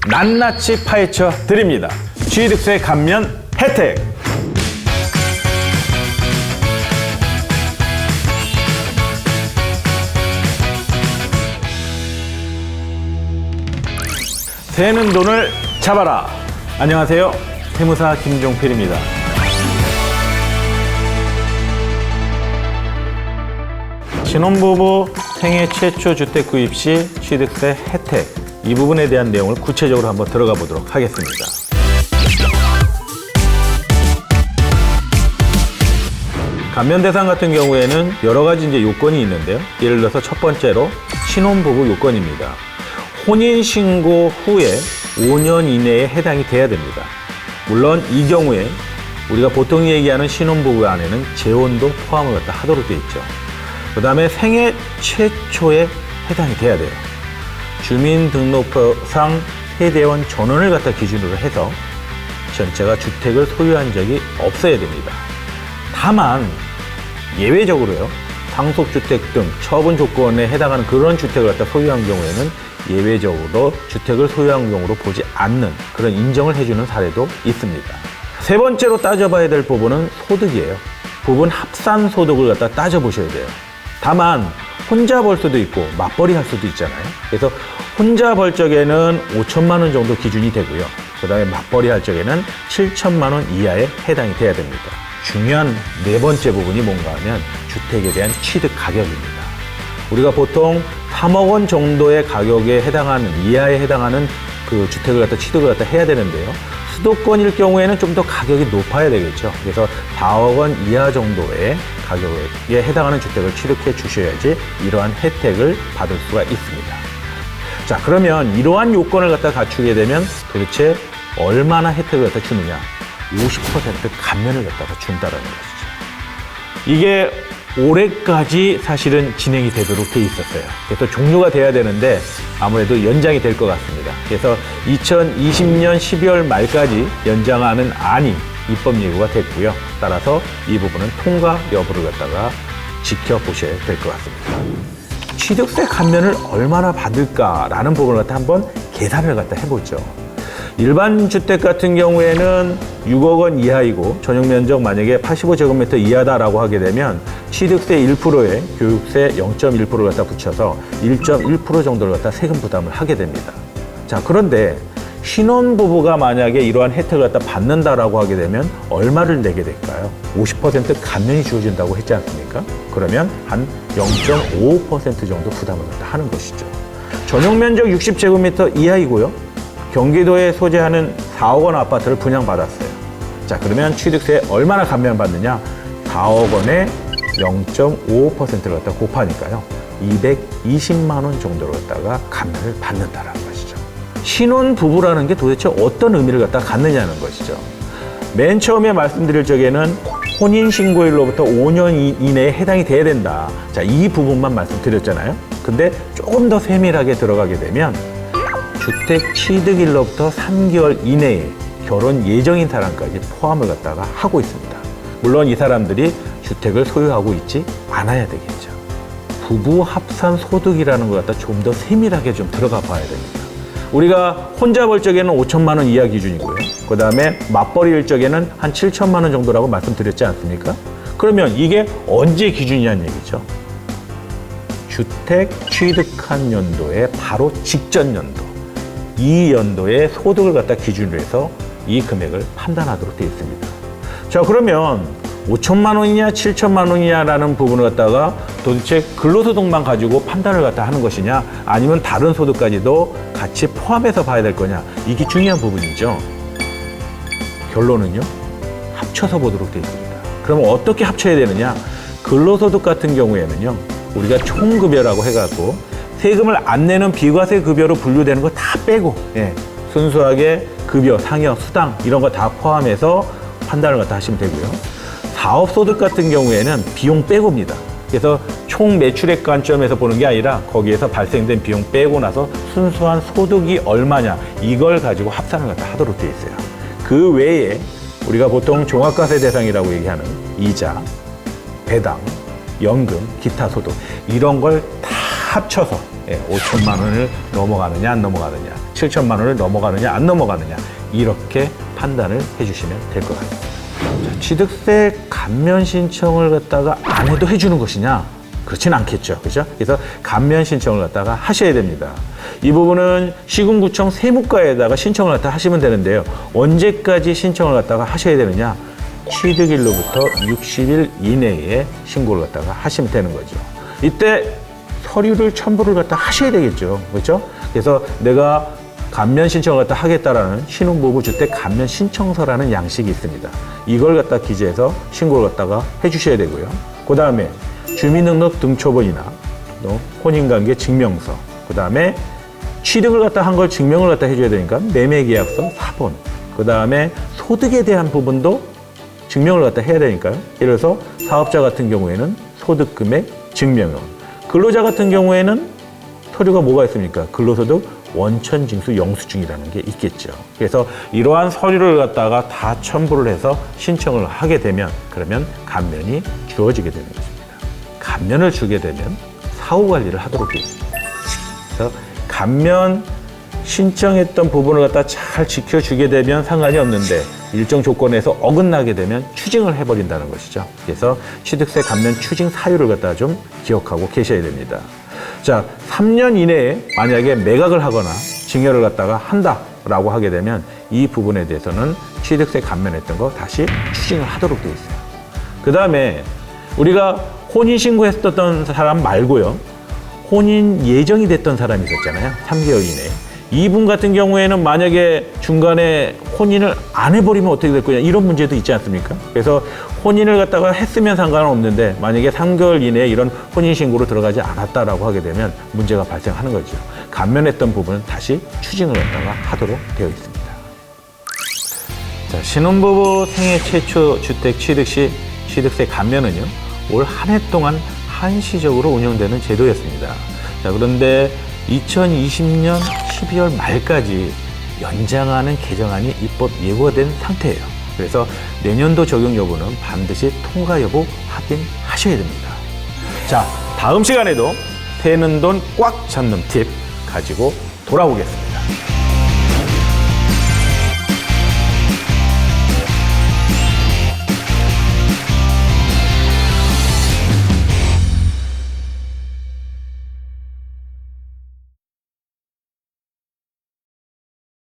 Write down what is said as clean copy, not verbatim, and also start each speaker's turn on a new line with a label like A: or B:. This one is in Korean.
A: 낱낱이 파헤쳐 드립니다. 취득세 감면 혜택. 새는 돈을 잡아라. 안녕하세요. 세무사 김종필입니다. 신혼부부 생애 최초 주택 구입 시 취득세 혜택, 이 부분에 대한 내용을 구체적으로 한번 들어가 보도록 하겠습니다. 감면 대상 같은 경우에는 여러 가지 요건이 있는데요. 예를 들어서 첫 번째로 신혼부부 요건입니다. 혼인신고 후에 5년 이내에 해당이 돼야 됩니다. 물론 이 경우에 우리가 보통 얘기하는 신혼부부 안에는 재혼도 포함을 하도록 되어 있죠. 그 다음에 생애 최초에 해당이 돼야 돼요. 주민등록부상 세대원 전원을 기준으로 해서 전체가 주택을 소유한 적이 없어야 됩니다. 다만 예외적으로요, 상속주택 등 처분 조건에 해당하는 그런 주택을 소유한 경우에는 예외적으로 주택을 소유한 경우로 보지 않는 그런 인정을 해주는 사례도 있습니다. 세 번째로 따져봐야 될 부분은 소득이에요. 부분 합산 소득을 따져보셔야 돼요. 다만 혼자 벌 수도 있고 맞벌이 할 수도 있잖아요. 그래서 혼자 벌 적에는 5천만 원 정도 기준이 되고요. 그 다음에 맞벌이 할 적에는 7천만 원 이하에 해당이 돼야 됩니다. 중요한 네 번째 부분이 뭔가 하면 주택에 대한 취득 가격입니다. 우리가 보통 3억 원 정도의 가격에 해당하는, 이하에 해당하는 그 주택을 취득을 해야 되는데요. 수도권일 경우에는 좀 더 가격이 높아야 되겠죠. 그래서 4억 원 이하 정도의 가격에 해당하는 주택을 취득해 주셔야지 이러한 혜택을 받을 수가 있습니다. 자, 그러면 이러한 요건을 갖추게 되면 도대체 얼마나 혜택을 주느냐? 50% 감면을 준다라는 것이죠. 이게 올해까지 사실은 진행이 되도록 돼 있었어요. 그래서 종료가 돼야 되는데 아무래도 연장이 될 것 같습니다. 그래서 2020년 12월 말까지 연장하는 안이 입법 예고가 됐고요. 따라서 이 부분은 통과 여부를 지켜보셔야 될 것 같습니다. 취득세 감면을 얼마나 받을까라는 부분을 한번 계산을 해보죠. 일반 주택 같은 경우에는 6억 원 이하이고 전용 면적 만약에 85제곱미터 이하다라고 하게 되면 취득세 1%에 교육세 0.1%를 붙여서 1.1% 정도를 세금 부담을 하게 됩니다. 자, 그런데 신혼부부가 만약에 이러한 혜택을 받는다라고 하게 되면 얼마를 내게 될까요? 50% 감면이 주어진다고 했지 않습니까? 그러면 한 0.5% 정도 부담을 하는 것이죠. 전용 면적 60제곱미터 이하이고요. 경기도에 소재하는 4억 원 아파트를 분양받았어요. 자, 그러면 취득세 얼마나 감면받느냐? 4억 원에 0.5%를 곱하니까요. 220만 원 정도를 감면을 받는다라는 것이죠. 신혼부부라는 게 도대체 어떤 의미를 갖느냐는 것이죠. 맨 처음에 말씀드릴 적에는 혼인신고일로부터 5년 이내에 해당이 돼야 된다. 자, 이 부분만 말씀드렸잖아요. 근데 조금 더 세밀하게 들어가게 되면 주택 취득일로부터 3개월 이내에 결혼 예정인 사람까지 포함을 하고 있습니다. 물론 이 사람들이 주택을 소유하고 있지 않아야 되겠죠. 부부 합산 소득이라는 걸 좀 더 세밀하게 들어가 봐야 됩니다. 우리가 혼자 벌 적에는 5천만 원 이하 기준이고요. 그 다음에 맞벌이일 적에는 한 7천만 원 정도라고 말씀드렸지 않습니까? 그러면 이게 언제 기준이냐는 얘기죠. 주택 취득한 연도의 바로 직전 연도. 이 연도의 소득을 기준으로 해서 이 금액을 판단하도록 되어 있습니다. 자, 그러면 5천만 원이냐 7천만 원이냐라는 부분을 도대체 근로소득만 가지고 판단을 하는 것이냐, 아니면 다른 소득까지도 같이 포함해서 봐야 될 거냐, 이게 중요한 부분이죠. 결론은요, 합쳐서 보도록 되어 있습니다. 그러면 어떻게 합쳐야 되느냐? 근로소득 같은 경우에는요, 우리가 총급여라고 해갖고 세금을 안 내는 비과세 급여로 분류되는 거 다 빼고, 순수하게 급여, 상여, 수당 이런 거 다 포함해서 판단을 하시면 되고요. 사업소득 같은 경우에는 비용 빼고입니다. 그래서 총 매출액 관점에서 보는 게 아니라 거기에서 발생된 비용 빼고 나서 순수한 소득이 얼마냐, 이걸 가지고 합산을 하도록 되어 있어요. 그 외에 우리가 보통 종합과세 대상이라고 얘기하는 이자, 배당, 연금, 기타 소득 이런 걸 다 합쳐서 5천만 원을 넘어가느냐 안 넘어가느냐, 7천만 원을 넘어가느냐 안 넘어가느냐, 이렇게 판단을 해주시면 될 것 같습니다. 자, 취득세 감면 신청을 갖다가 안 해도 해주는 것이냐? 그렇진 않겠죠. 그죠? 그래서 감면 신청을 갖다가 하셔야 됩니다. 이 부분은 시군구청 세무과에다가 신청을 갖다 하시면 되는데요. 언제까지 신청을 갖다가 하셔야 되느냐? 취득일로부터 60일 이내에 신고를 갖다가 하시면 되는 거죠. 이때 서류를 첨부를 갖다 하셔야 되겠죠. 그렇죠? 그래서 내가 감면 신청을 갖다 하겠다라는 신혼부부 주택 감면 신청서라는 양식이 있습니다. 이걸 갖다 기재해서 신고를 갖다가 해주셔야 되고요. 그 다음에 주민등록 등초본이나 또 혼인관계 증명서, 그 다음에 취득을 갖다 한 걸 증명을 갖다 해줘야 되니까 매매계약서 사본, 그 다음에 소득에 대한 부분도 증명을 갖다 해야 되니까요. 예를 들어서 사업자 같은 경우에는 소득금액 증명원, 근로자 같은 경우에는 서류가 뭐가 있습니까? 근로소득 원천징수 영수증이라는 게 있겠죠. 그래서 이러한 서류를 갖다가 다 첨부를 해서 신청을 하게 되면 그러면 감면이 주어지게 되는 것입니다. 감면을 주게 되면 사후 관리를 하도록 되어 있습니다. 그래서 감면 신청했던 부분을 갖다 잘 지켜주게 되면 상관이 없는데 일정 조건에서 어긋나게 되면 추징을 해버린다는 것이죠. 그래서 취득세 감면 추징 사유를 갖다 좀 기억하고 계셔야 됩니다. 자, 3년 이내에 만약에 매각을 하거나 증여를 갖다가 한다라고 하게 되면 이 부분에 대해서는 취득세 감면했던 거 다시 추징을 하도록 되어 있어요. 그 다음에 우리가 혼인신고했었던 사람 말고요. 혼인 예정이 됐던 사람이 있었잖아요. 3개월 이내에. 이분 같은 경우에는 만약에 중간에 혼인을 안 해버리면 어떻게 될 거냐, 이런 문제도 있지 않습니까? 그래서 혼인을 갖다가 했으면 상관은 없는데 만약에 3개월 이내에 이런 혼인신고로 들어가지 않았다라고 하게 되면 문제가 발생하는 거죠. 감면했던 부분은 다시 추징을 갖다가 하도록 되어 있습니다. 자, 신혼부부 생애 최초 주택 취득 시 취득세 감면은요, 올 한 해 동안 한시적으로 운영되는 제도였습니다. 자, 그런데 2020년 12월 말까지 연장하는 개정안이 입법 예고가 된 상태예요. 그래서 내년도 적용 여부는 반드시 통과 여부 확인하셔야 됩니다. 자, 다음 시간에도 새는 돈 꽉 잡는 팁 가지고 돌아오겠습니다.